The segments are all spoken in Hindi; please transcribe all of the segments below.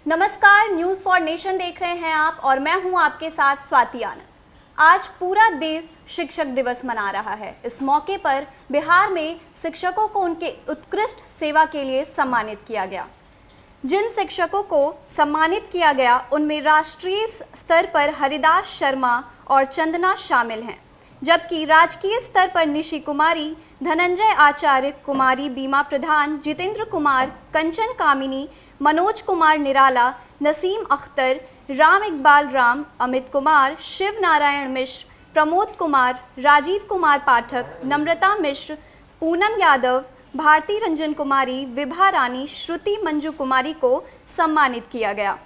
नमस्कार, न्यूज़ फॉर नेशन देख रहे हैं आप और मैं हूं आपके साथ स्वाति आनंद। आज पूरा देश शिक्षक दिवस मना रहा है। इस मौके पर बिहार में शिक्षकों को उनके उत्कृष्ट सेवा के लिए सम्मानित किया गया। जिन शिक्षकों को सम्मानित किया गया उनमें राष्ट्रीय स्तर पर हरिदास शर्मा और चंदना शामिल हैं, जबकि राजकीय स्तर पर निशी कुमारी, धनंजय आचार्य, कुमारी बीमा प्रधान, जितेंद्र कुमार, कंचन कामिनी, मनोज कुमार निराला, नसीम अख्तर, राम इकबाल राम, अमित कुमार, शिव नारायण मिश्र, प्रमोद कुमार, राजीव कुमार पाठक, नम्रता मिश्र, पूनम यादव, भारती रंजन कुमारी, विभा रानी, श्रुति मंजू कुमारी को सम्मानित किया गया।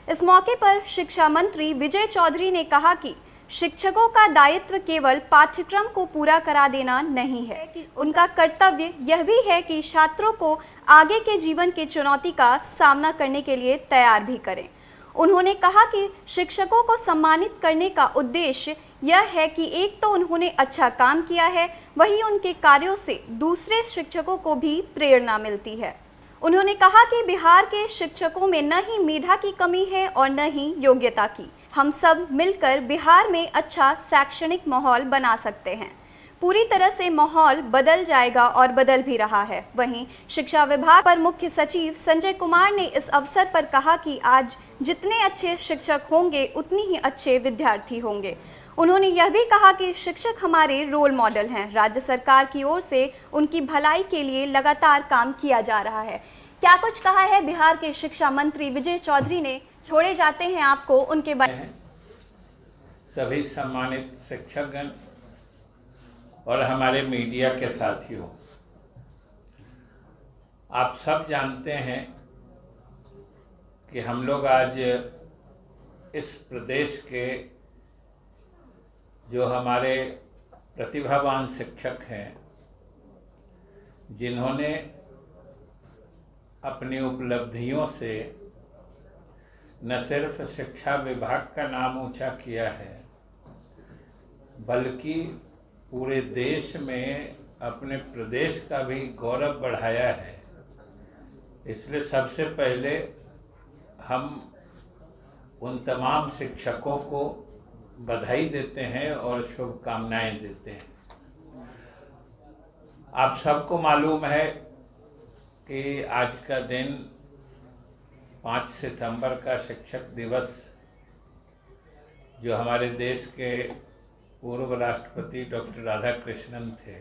इस मौके पर शिक्षा मंत्री विजय चौधरी ने कहा कि शिक्षकों का दायित्व केवल पाठ्यक्रम को पूरा करा देना नहीं है, उनका कर्तव्य यह भी है कि छात्रों को आगे के जीवन की चुनौती का सामना करने के लिए तैयार भी करें। उन्होंने कहा कि शिक्षकों को सम्मानित करने का उद्देश्य यह है कि एक तो उन्होंने अच्छा काम किया है, वहीं उनके कार्यों से दूसरे शिक्षकों को भी प्रेरणा मिलती है। उन्होंने कहा कि बिहार के शिक्षकों में न ही मेधा की कमी है और न ही योग्यता की। हम सब मिलकर बिहार में अच्छा शैक्षणिक माहौल बना सकते हैं। पूरी तरह से माहौल बदल जाएगा और बदल भी रहा है। वहीं शिक्षा विभाग पर मुख्य सचिव संजय कुमार ने इस अवसर पर कहा कि आज जितने अच्छे शिक्षक होंगे उतनी ही अच्छे विद्यार्थी होंगे। उन्होंने यह भी कहा कि शिक्षक हमारे रोल मॉडल हैं। राज्य सरकार की ओर से उनकी भलाई के लिए लगातार काम किया जा रहा है। क्या कुछ कहा है बिहार के शिक्षा मंत्री विजय चौधरी ने, छोड़े जाते हैं आपको उनके बारे में। सभी सम्मानित शिक्षकगण और हमारे मीडिया के साथियों, आप सब जानते हैं कि हम लोग आज इस प्रदेश के जो हमारे प्रतिभावान शिक्षक हैं, जिन्होंने अपनी उपलब्धियों से न सिर्फ शिक्षा विभाग का नाम ऊंचा किया है, बल्कि पूरे देश में अपने प्रदेश का भी गौरव बढ़ाया है। इसलिए सबसे पहले हम उन तमाम शिक्षकों को बधाई देते हैं और शुभकामनाएं देते हैं। आप सबको मालूम है कि आज का दिन 5 सितंबर का शिक्षक दिवस, जो हमारे देश के पूर्व राष्ट्रपति डॉक्टर राधाकृष्णन थे,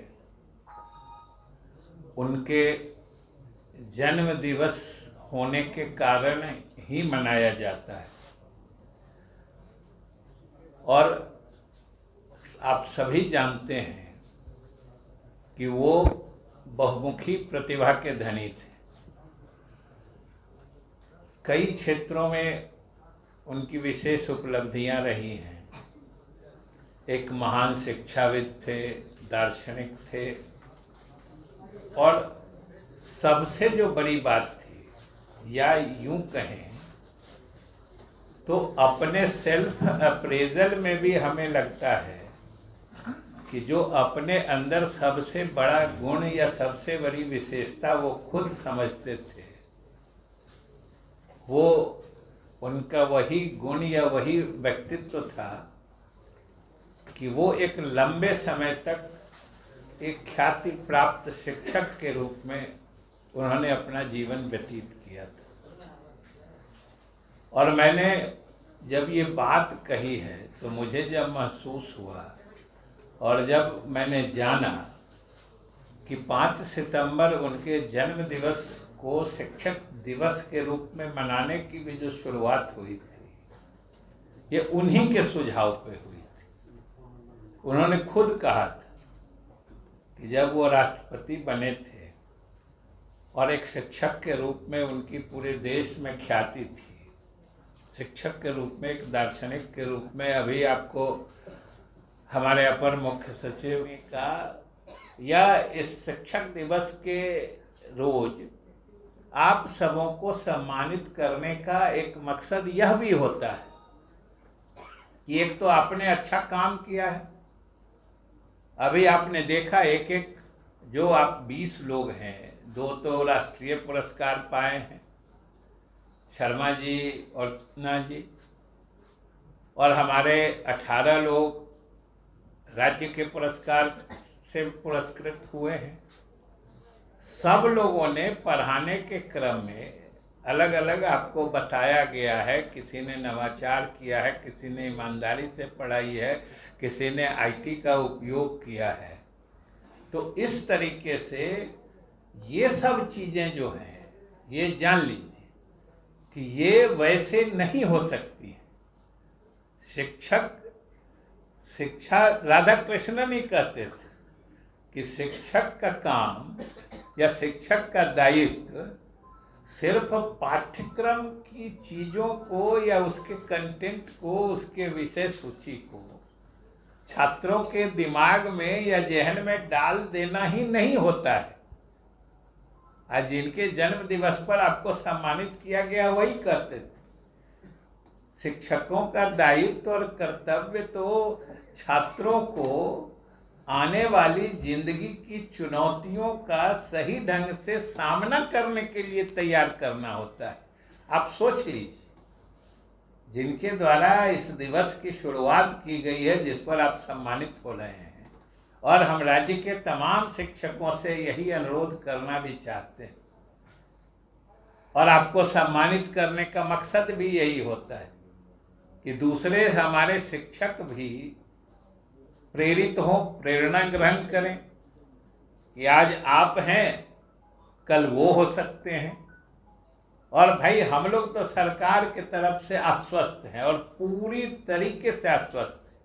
उनके जन्म दिवस होने के कारण ही मनाया जाता है। और आप सभी जानते हैं कि वो बहुमुखी प्रतिभा के धनी थे। कई क्षेत्रों में उनकी विशेष उपलब्धियां रही हैं। एक महान शिक्षाविद थे, दार्शनिक थे, और सबसे जो बड़ी बात थी, या यूं कहें तो अपने सेल्फ अप्रेजल में भी हमें लगता है कि जो अपने अंदर सबसे बड़ा गुण या सबसे बड़ी विशेषता वो खुद समझते थे, वो उनका वही गुण या वही व्यक्तित्व था कि वो एक लंबे समय तक एक ख्याति प्राप्त शिक्षक के रूप में उन्होंने अपना जीवन व्यतीत किया था। और मैंने जब ये बात कही है तो मुझे जब महसूस हुआ और जब मैंने जाना कि 5 सितंबर उनके जन्म दिवस को शिक्षक दिवस के रूप में मनाने की भी जो शुरुआत हुई थी, ये उन्हीं के सुझाव पे हुई थी। उन्होंने खुद कहा था कि जब वो राष्ट्रपति बने थे और एक शिक्षक के रूप में उनकी पूरे देश में ख्याति थी, शिक्षक के रूप में, एक दार्शनिक के रूप में, अभी आपको हमारे अपर मुख्य सचिव ने कहा, या इस शिक्षक दिवस के रोज आप सबों को सम्मानित करने का एक मकसद यह भी होता है कि एक तो आपने अच्छा काम किया है। अभी आपने देखा एक एक जो आप 20 लोग हैं, 2 तो राष्ट्रीय पुरस्कार पाए हैं शर्मा जी और रत्ना जी, और हमारे 18 लोग राज्य के पुरस्कार से पुरस्कृत हुए हैं। सब लोगों ने पढ़ाने के क्रम में अलग अलग आपको बताया गया है। किसी ने नवाचार किया है, किसी ने ईमानदारी से पढ़ाई है, किसी ने आईटी का उपयोग किया है। तो इस तरीके से ये सब चीज़ें जो हैं, ये जान लीजिए कि ये वैसे नहीं हो सकती है। शिक्षा राधा कृष्णन ही कहते थे कि शिक्षक का काम या शिक्षक का दायित्व सिर्फ पाठ्यक्रम की चीज़ों को या उसके कंटेंट को, उसके विषय सूची को छात्रों के दिमाग में या जहन में डाल देना ही नहीं होता है। आज जिनके जन्म दिवस पर आपको सम्मानित किया गया वही कहते थे, शिक्षकों का दायित्व और कर्तव्य तो छात्रों को आने वाली जिंदगी की चुनौतियों का सही ढंग से सामना करने के लिए तैयार करना होता है। आप सोच लीजिए, जिनके द्वारा इस दिवस की शुरुआत की गई है, जिस पर आप सम्मानित हो रहे हैं, और हम राज्य के तमाम शिक्षकों से यही अनुरोध करना भी चाहते हैं, और आपको सम्मानित करने का मकसद भी यही होता है कि दूसरे हमारे शिक्षक भी प्रेरित हों, प्रेरणा ग्रहण करें कि आज आप हैं, कल वो हो सकते हैं। और भाई हम लोग तो सरकार की तरफ से आश्वस्त हैं और पूरी तरीके से आश्वस्त हैं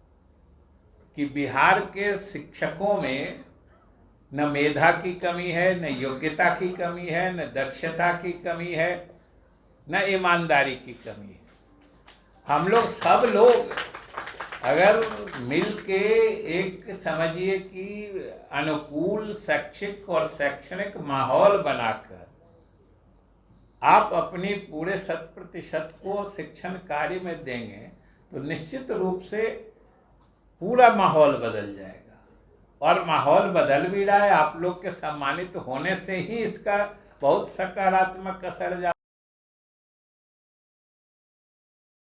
कि बिहार के शिक्षकों में न मेधा की कमी है, न योग्यता की कमी है, न दक्षता की कमी है, न ईमानदारी की कमी है। हम लोग सब लोग अगर मिल के एक समझिए कि अनुकूल शैक्षिक और शैक्षणिक माहौल बनाकर आप अपनी पूरे 100% को शिक्षण कार्य में देंगे तो निश्चित रूप से पूरा माहौल बदल जाएगा। और माहौल बदल भी रहा है। आप लोग के सम्मानित होने से ही इसका बहुत सकारात्मक असर